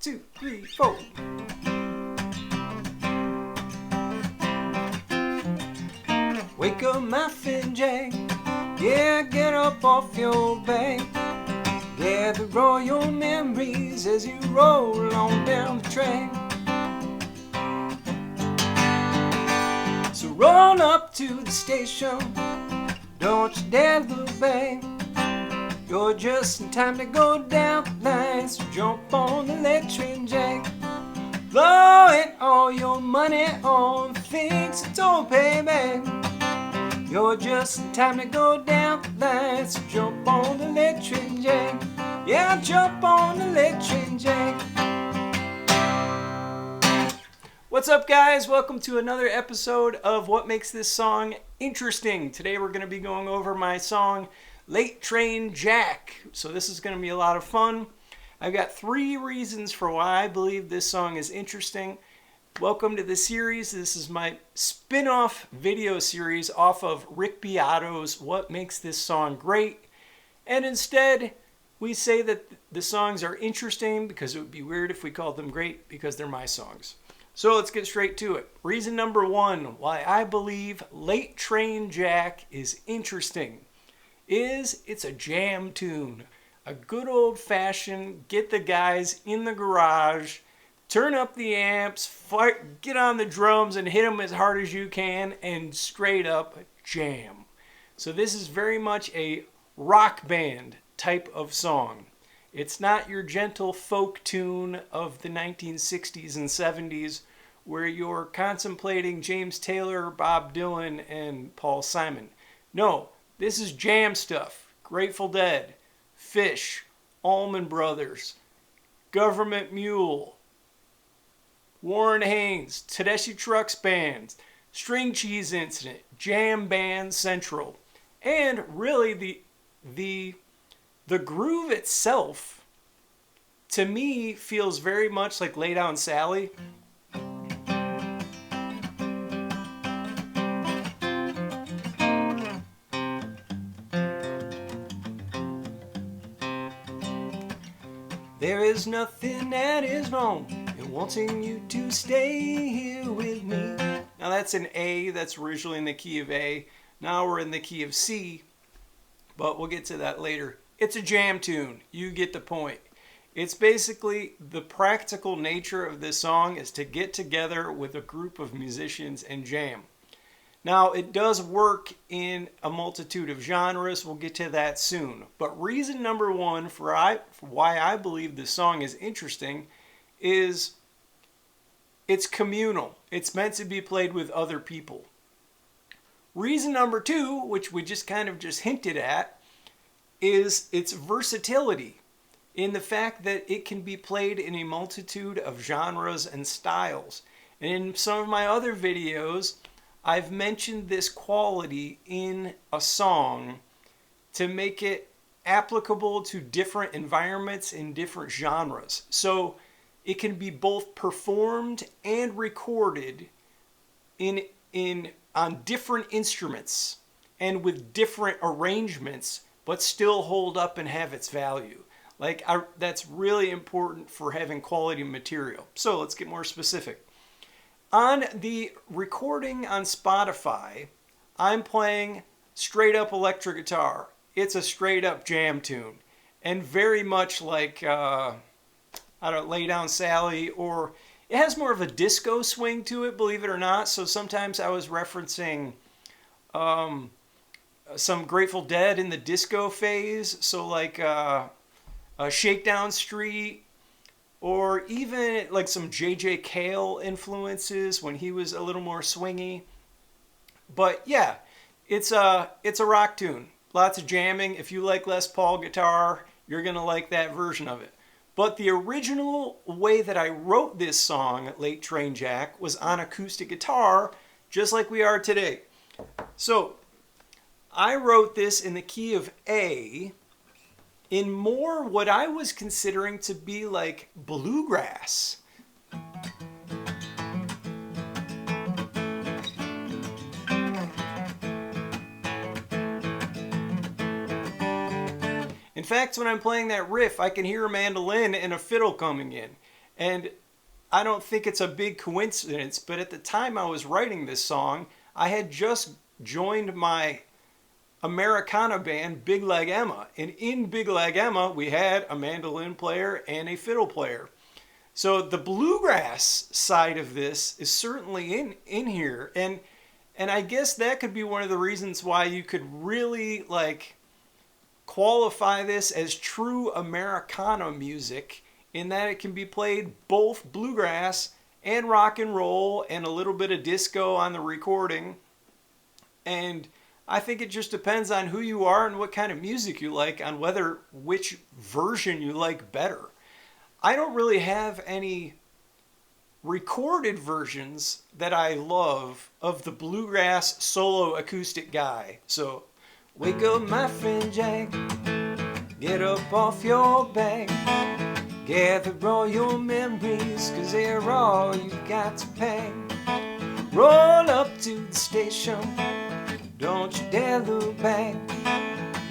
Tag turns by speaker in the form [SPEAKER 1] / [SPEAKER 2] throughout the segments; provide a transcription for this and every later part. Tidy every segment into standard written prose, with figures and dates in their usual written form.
[SPEAKER 1] 2, 3, 4. Wake up, Muffin Jack. Yeah, get up off your back. Gather all your memories as you roll on down the track. So roll up to the station. Don't you dare look back. You're just in time to go down the line. So jump on the electric jack. Blowing all your money on things that don't pay back. You're just in time to go down the line. So jump on the electric jack. Yeah, jump on the electric jack. What's up, guys? Welcome to another episode of What Makes This Song Interesting. Today we're going to be going over my song Late Train Jack. So this is going to be a lot of fun. I've got 3 reasons for why I believe this song is interesting. Welcome to the series. This is my spin-off video series off of Rick Beato's What Makes This Song Great. And instead, we say that the songs are interesting because it would be weird if we called them great because they're my songs. So let's get straight to it. Reason number 1 why I believe Late Train Jack is interesting is it's a jam tune. A good old-fashioned get the guys in the garage, turn up the amps, get on the drums and hit them as hard as you can and straight up jam. So this is very much a rock band type of song. It's not your gentle folk tune of the 1960s and 70s where you're contemplating James Taylor, Bob Dylan, and Paul Simon. No, this is jam stuff. Grateful Dead, Fish, Allman Brothers, Government Mule, Warren Haynes, Tedeschi Trucks Band, String Cheese Incident, Jam Band Central. And really the groove itself, to me, feels very much like Lay Down Sally. There is nothing that is wrong in wanting you to stay here with me. Now that's an A, that's originally in the key of A. Now we're in the key of C, but we'll get to that later. It's a jam tune. You get the point. It's basically the practical nature of this song is to get together with a group of musicians and jam. Now, it does work in a multitude of genres. We'll get to that soon. But reason number 1 for why I believe this song is interesting is it's communal. It's meant to be played with other people. Reason number 2, which we just kind of hinted at, is its versatility in the fact that it can be played in a multitude of genres and styles. And in some of my other videos, I've mentioned this quality in a song to make it applicable to different environments in different genres. So it can be both performed and recorded on different instruments and with different arrangements, but still hold up and have its value. That's really important for having quality material. So let's get more specific. On the recording on Spotify, I'm playing straight up electric guitar. It's a straight up jam tune. And very much like, Lay Down Sally, or it has more of a disco swing to it, believe it or not. So sometimes I was referencing some Grateful Dead in the disco phase. So like Shakedown Street, or even like some J.J. Cale influences when he was a little more swingy. But yeah, it's a rock tune. Lots of jamming. If you like Les Paul guitar, you're going to like that version of it. But the original way that I wrote this song, Late Train Jack, was on acoustic guitar, just like we are today. So I wrote this in the key of A, in more what I was considering to be like bluegrass. In fact, when I'm playing that riff, I can hear a mandolin and a fiddle coming in. And I don't think it's a big coincidence, but at the time I was writing this song, I had just joined my Americana band, Big Leg Emma. And in Big Leg Emma, we had a mandolin player and a fiddle player. So the bluegrass side of this is certainly in here. And I guess that could be one of the reasons why you could really like qualify this as true Americana music, in that it can be played both bluegrass and rock and roll and a little bit of disco on the recording. And I think it just depends on who you are and what kind of music you like, on which version you like better. I don't really have any recorded versions that I love of the bluegrass solo acoustic guy. So wake up, my friend Jack, get up off your back, gather all your memories, 'cause they're all you got to pay. Roll up to the station, don't you dare look back,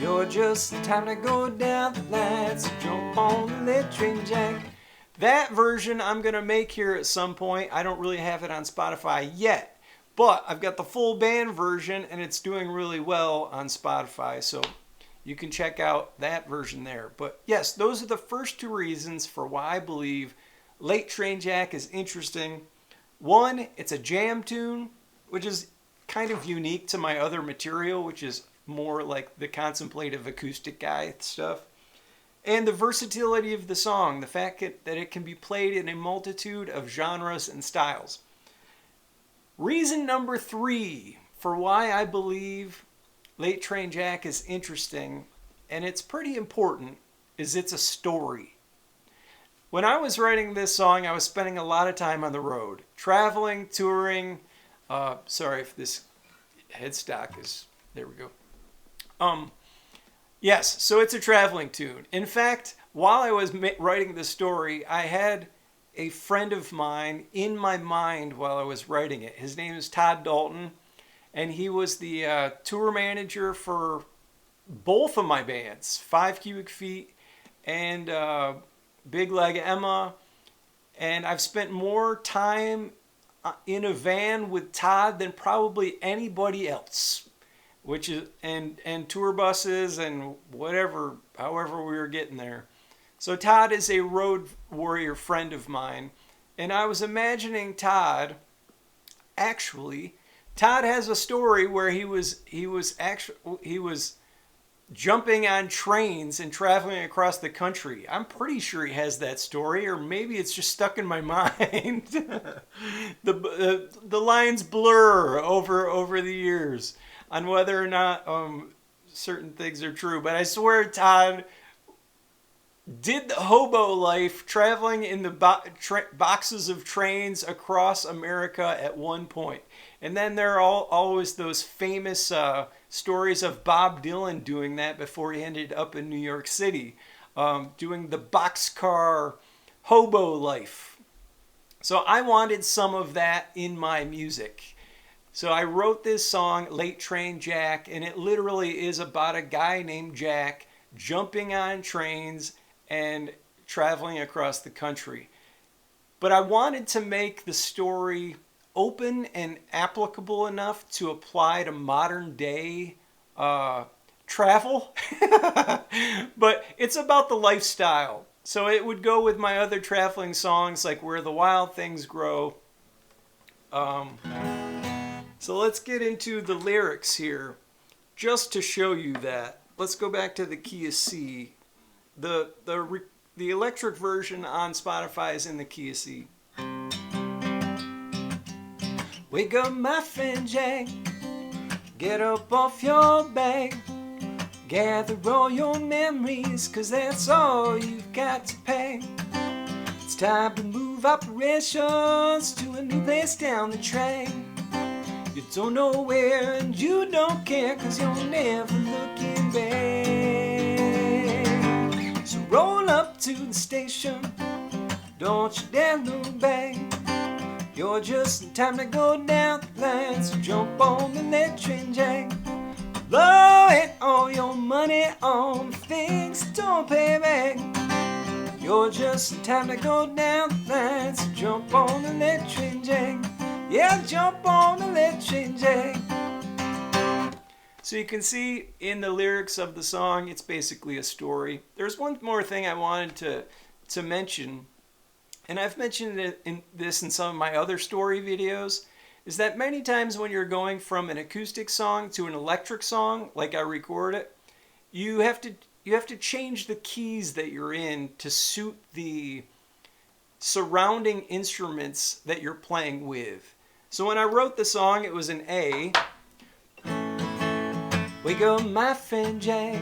[SPEAKER 1] you're just time to go down the line, so jump on the lead train, Jack. That version I'm going to make here at some point. I don't really have it on Spotify yet, but I've got the full band version and it's doing really well on Spotify, so you can check out that version there. But yes, those are the first two reasons for why I believe Late Train Jack is interesting. One, it's a jam tune, which is kind of unique to my other material, which is more like the contemplative acoustic guy stuff. And the versatility of the song, the fact that it can be played in a multitude of genres and styles. Reason number 3 for why I believe Late Train Jack is interesting, and it's pretty important, is it's a story. When I was writing this song, I was spending a lot of time on the road, traveling, touring. Sorry if this headstock is, there we go. Yes, so it's a traveling tune. In fact, while I was writing the story, I had a friend of mine in my mind while I was writing it. His name is Todd Dalton, and he was the tour manager for both of my bands, 5 Cubic Feet and Big Leg Emma. And I've spent more time in a van with Todd than probably anybody else. Which is and tour buses and whatever, however we were getting there. So Todd is a road warrior friend of mine, and I was imagining Todd. Actually, Todd has a story where he was jumping on trains and traveling across the country. I'm pretty sure he has that story, or maybe it's just stuck in my mind. The lines blur over the years on whether or not certain things are true. But I swear Todd did the hobo life, traveling in the boxes of trains across America at one point. And then there are always those famous stories of Bob Dylan doing that before he ended up in New York City, doing the boxcar hobo life. So I wanted some of that in my music. So I wrote this song, Late Train Jack, and it literally is about a guy named Jack jumping on trains and traveling across the country. But I wanted to make the story open and applicable enough to apply to modern day travel. But it's about the lifestyle. So it would go with my other traveling songs like Where the Wild Things Grow. So let's get into the lyrics here, just to show you that. Let's go back to the key of C. The electric version on Spotify is in the key of C. Wake up, my friend Jack, get up off your back, gather all your memories, 'cause that's all you've got to pay. It's time to move operations to a new place down the train. You don't know where and you don't care, 'cause you're never looking back. So roll up to the station, don't you dare look back, you're just in time to go down the line, so jump on the Late Train Jack. Blow it all your money on things don't pay back. You're just in time to go down the line, so jump on the lead train, Jack. Yeah, jump on the lead train, Jack. So you can see in the lyrics of the song, it's basically a story. There's one more thing I wanted to mention, and I've mentioned it in some of my other story videos, is that many times when you're going from an acoustic song to an electric song, like I record it, you have to change the keys that you're in to suit the surrounding instruments that you're playing with. So when I wrote the song, it was in A. Wake up, my friend Jack,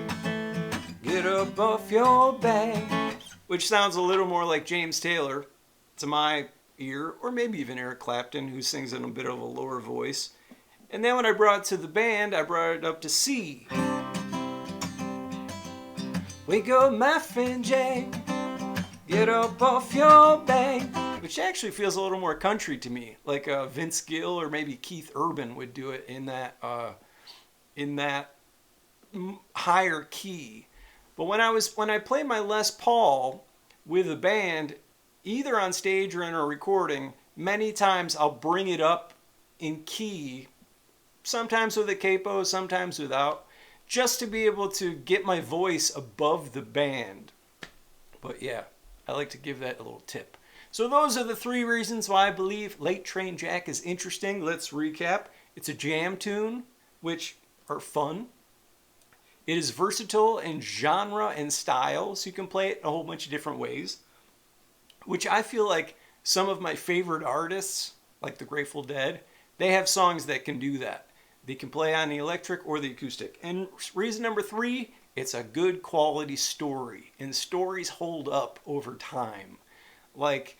[SPEAKER 1] get up off your back, which sounds a little more like James Taylor to my ear, or maybe even Eric Clapton, who sings in a bit of a lower voice. And then when I brought it to the band, I brought it up to C. Wake up, my friend Jack, get up off your back, which actually feels a little more country to me, like Vince Gill or maybe Keith Urban would do it in that higher key. But when I play my Les Paul with a band, either on stage or in a recording, many times I'll bring it up in key, sometimes with a capo, sometimes without, just to be able to get my voice above the band. But yeah, I like to give that a little tip. So those are the 3 reasons why I believe Late Train Jack is interesting. Let's recap. It's a jam tune, which are fun. It is versatile in genre and style, so you can play it a whole bunch of different ways, which I feel like some of my favorite artists, like the Grateful Dead, they have songs that can do that. They can play on the electric or the acoustic. And reason number 3, it's a good quality story, and stories hold up over time. Like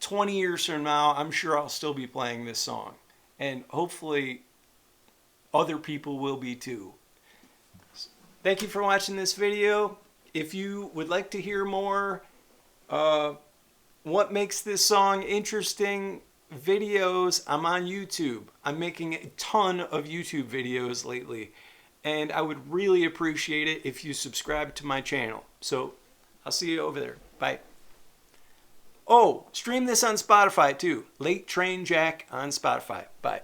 [SPEAKER 1] 20 years from now, I'm sure I'll still be playing this song, and hopefully other people will be too. Thank you for watching this video. If you would like to hear more what makes this song interesting videos, I'm on YouTube. I'm making a ton of YouTube videos lately, and I would really appreciate it if you subscribe to my channel. So I'll see you over there. Bye. Oh, stream this on Spotify too. Late Train Jack on Spotify. Bye.